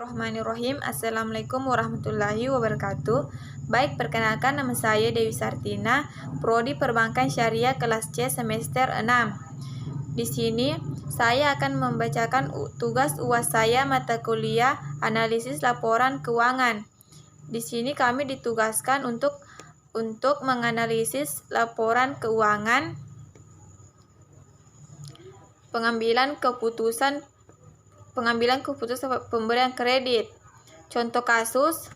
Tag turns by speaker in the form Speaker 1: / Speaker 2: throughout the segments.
Speaker 1: Bismillahirrahmanirrahim. Assalamualaikum warahmatullahi wabarakatuh. Baik, perkenalkan nama saya Dewi Sartina, Prodi Perbankan Syariah kelas C semester 6. Di sini saya akan membacakan tugas UAS saya mata kuliah analisis laporan keuangan. Di sini kami ditugaskan untuk menganalisis laporan keuangan, pengambilan keputusan pemberian kredit. Contoh kasus: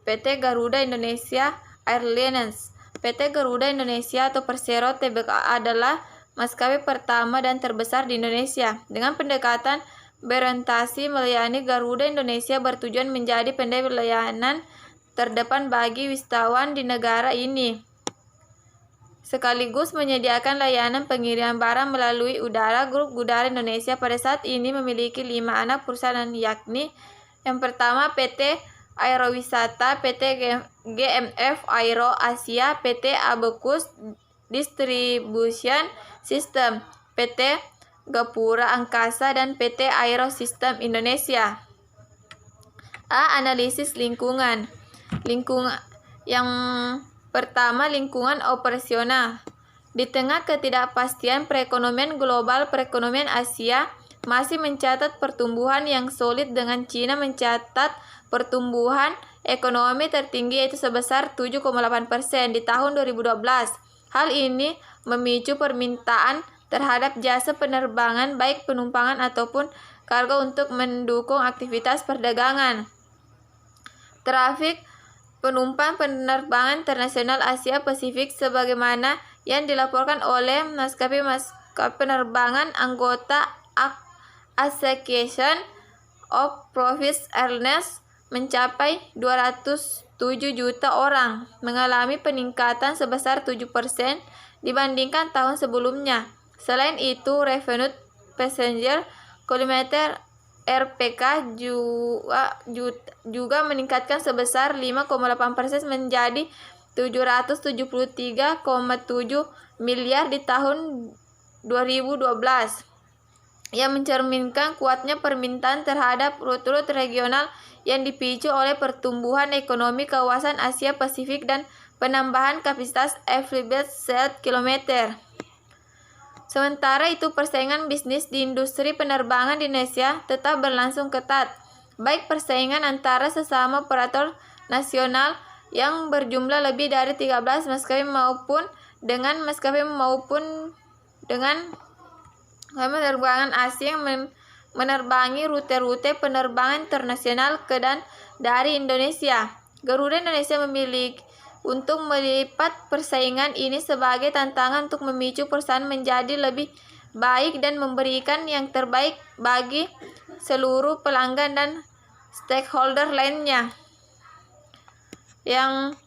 Speaker 1: PT Garuda Indonesia Airlines. PT Garuda Indonesia atau Persero Tbk adalah maskapai pertama dan terbesar di Indonesia. Dengan pendekatan berorientasi melayani, Garuda Indonesia bertujuan menjadi pelayanan terdepan bagi wisatawan di negara ini, sekaligus menyediakan layanan pengiriman barang melalui udara. Grup Udara Indonesia pada saat ini memiliki 5 anak perusahaan, yakni yang pertama PT Aerowisata, PT GMF Aero Asia, PT Abacus Distribution System, PT Gapura Angkasa, dan PT Aero System Indonesia. Analisis lingkungan. Yang pertama, lingkungan operasional. Di tengah ketidakpastian perekonomian global, perekonomian Asia masih mencatat pertumbuhan yang solid, dengan Cina mencatat pertumbuhan ekonomi tertinggi, yaitu sebesar 7,8% di tahun 2012. Hal ini memicu permintaan terhadap jasa penerbangan, baik penumpangan ataupun kargo, untuk mendukung aktivitas perdagangan. Trafik penumpang penerbangan internasional Asia Pasifik sebagaimana yang dilaporkan oleh maskapai penerbangan anggota Association of Private Airlines mencapai 207 juta orang, mengalami peningkatan sebesar 7% dibandingkan tahun sebelumnya. Selain itu, revenue passenger kilometer RPK juga meningkatkan sebesar 5,8% menjadi 773,7 miliar di tahun 2012, yang mencerminkan kuatnya permintaan terhadap rute-rute regional yang dipicu oleh pertumbuhan ekonomi kawasan Asia Pasifik dan penambahan kapasitas available seat kilometer. Sementara itu, persaingan bisnis di industri penerbangan di Indonesia tetap berlangsung ketat, baik persaingan antara sesama operator nasional yang berjumlah lebih dari 13 maskapai maupun dengan penerbangan asing yang menerbangi rute-rute penerbangan internasional ke dan dari Indonesia. Garuda Indonesia untuk melipat persaingan ini sebagai tantangan untuk memicu perusahaan menjadi lebih baik dan memberikan yang terbaik bagi seluruh pelanggan dan stakeholder lainnya. Yang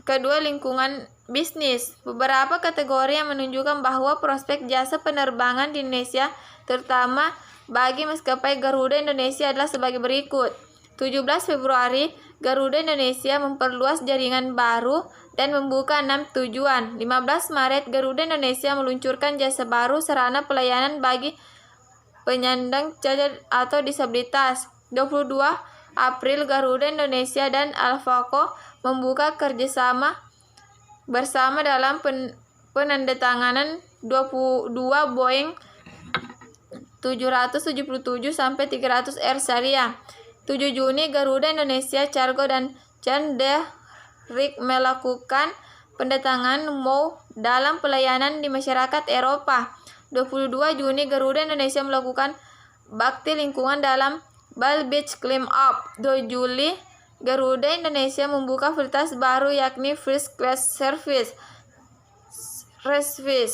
Speaker 1: kedua, lingkungan bisnis. Beberapa kategori yang menunjukkan bahwa prospek jasa penerbangan di Indonesia, terutama bagi maskapai Garuda Indonesia, adalah sebagai berikut. 17 Februari, Garuda Indonesia memperluas jaringan baru dan membuka 6 tujuan. 15 Maret, Garuda Indonesia meluncurkan jasa baru sarana pelayanan bagi penyandang cacat atau disabilitas. 22 April, Garuda Indonesia dan Alphako membuka kerjasama bersama dalam penandatanganan 22 Boeing 777-300 Syariah. 7 Juni, Garuda Indonesia Cargo dan Chan Derrick melakukan pendatangan MOU dalam pelayanan di masyarakat Eropa. 22 Juni, Garuda Indonesia melakukan bakti lingkungan dalam Bali Beach Clean Up. 2 Juli, Garuda Indonesia membuka fasilitas baru, yakni First Class Service. 31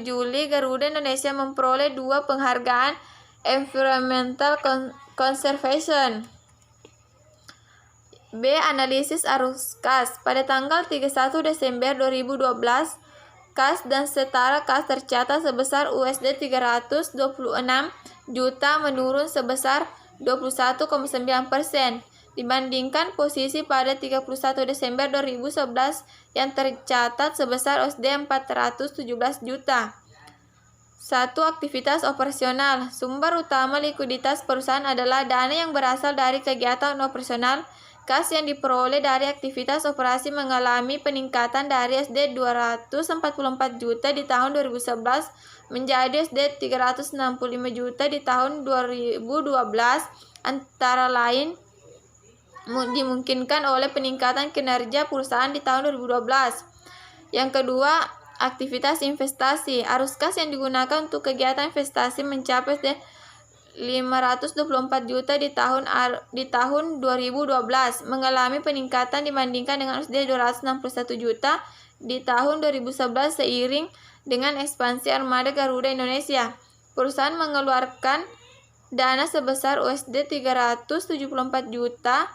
Speaker 1: Juli, Garuda Indonesia memperoleh 2 penghargaan Environmental Conservation. Analisis arus kas. Pada tanggal 31 Desember 2012, kas dan setara kas tercatat sebesar USD 326 juta, menurun sebesar 21,9% dibandingkan posisi pada 31 Desember 2011 yang tercatat sebesar USD 417 juta. 1. Aktivitas operasional. Sumber utama likuiditas perusahaan adalah dana yang berasal dari kegiatan operasional. Kas yang diperoleh dari aktivitas operasi mengalami peningkatan dari SD 244 juta di tahun 2011 menjadi SD 365 juta di tahun 2012, antara lain dimungkinkan oleh peningkatan kinerja perusahaan di tahun 2012. Yang kedua, aktivitas investasi. Arus kas yang digunakan untuk kegiatan investasi mencapai 524 juta di tahun 2012, mengalami peningkatan dibandingkan dengan SD 261 juta di tahun 2011 seiring dengan ekspansi armada Garuda Indonesia. Perusahaan mengeluarkan dana sebesar USD 374 juta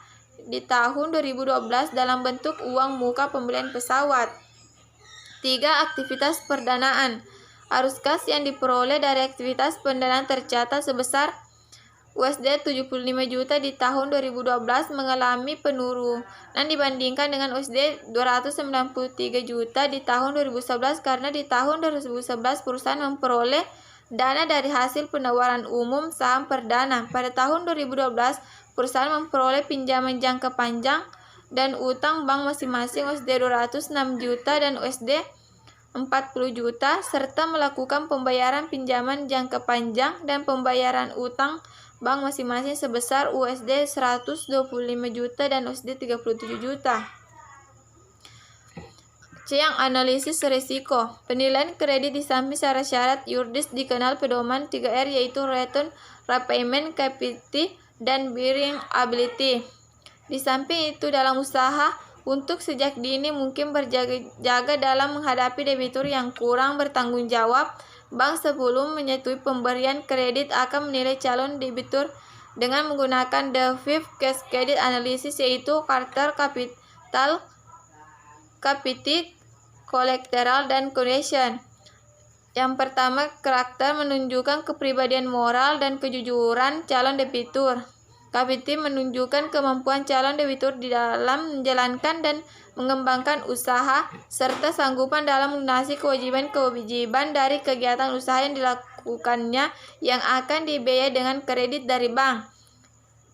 Speaker 1: di tahun 2012 dalam bentuk uang muka pembelian pesawat. 3. Aktivitas perdanaan. Arus kas yang diperoleh dari aktivitas pendanaan tercatat sebesar USD 75 juta di tahun 2012 mengalami penurunan dibandingkan dengan USD 293 juta di tahun 2011 karena di tahun 2011 perusahaan memperoleh dana dari hasil penawaran umum saham perdana. Pada tahun 2012 perusahaan memperoleh pinjaman jangka panjang dan utang bank masing-masing USD 206 juta dan USD 40 juta serta melakukan pembayaran pinjaman jangka panjang dan pembayaran utang bank masing-masing sebesar USD 125 juta dan USD 37 juta. C. Yang analisis risiko. Penilaian kredit di samping syarat-syarat yuridis dikenal pedoman 3R yaitu return, repayment capacity, dan bearing ability. Di samping itu dalam usaha untuk sejak dini mungkin berjaga-jaga dalam menghadapi debitur yang kurang bertanggung jawab. Bank sebelum menyetujui pemberian kredit akan menilai calon debitur dengan menggunakan the 5 cascade analysis yaitu karakter, capital, collateral, dan condition. Yang pertama, karakter menunjukkan kepribadian moral dan kejujuran calon debitur. Capital menunjukkan kemampuan calon debitur di dalam menjalankan dan mengembangkan usaha serta sanggupan dalam melunasi kewajiban dari kegiatan usaha yang dilakukannya yang akan dibiayai dengan kredit dari bank.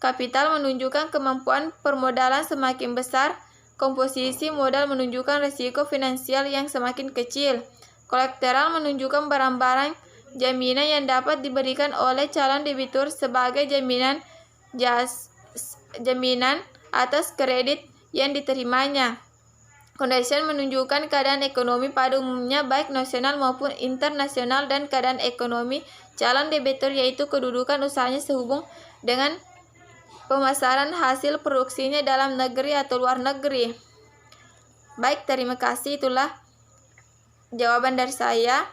Speaker 1: Kapital menunjukkan kemampuan permodalan semakin besar. Komposisi modal menunjukkan risiko finansial yang semakin kecil. Kolateral menunjukkan barang-barang jaminan yang dapat diberikan oleh calon debitur sebagai jaminan atas kredit yang diterimanya. Condition menunjukkan keadaan ekonomi pada umumnya baik nasional maupun internasional dan keadaan ekonomi calon debitur yaitu kedudukan usahanya sehubung dengan pemasaran hasil produksinya dalam negeri atau luar negeri. Baik, terima kasih, itulah jawaban dari saya.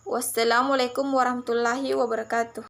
Speaker 1: Wassalamualaikum warahmatullahi wabarakatuh.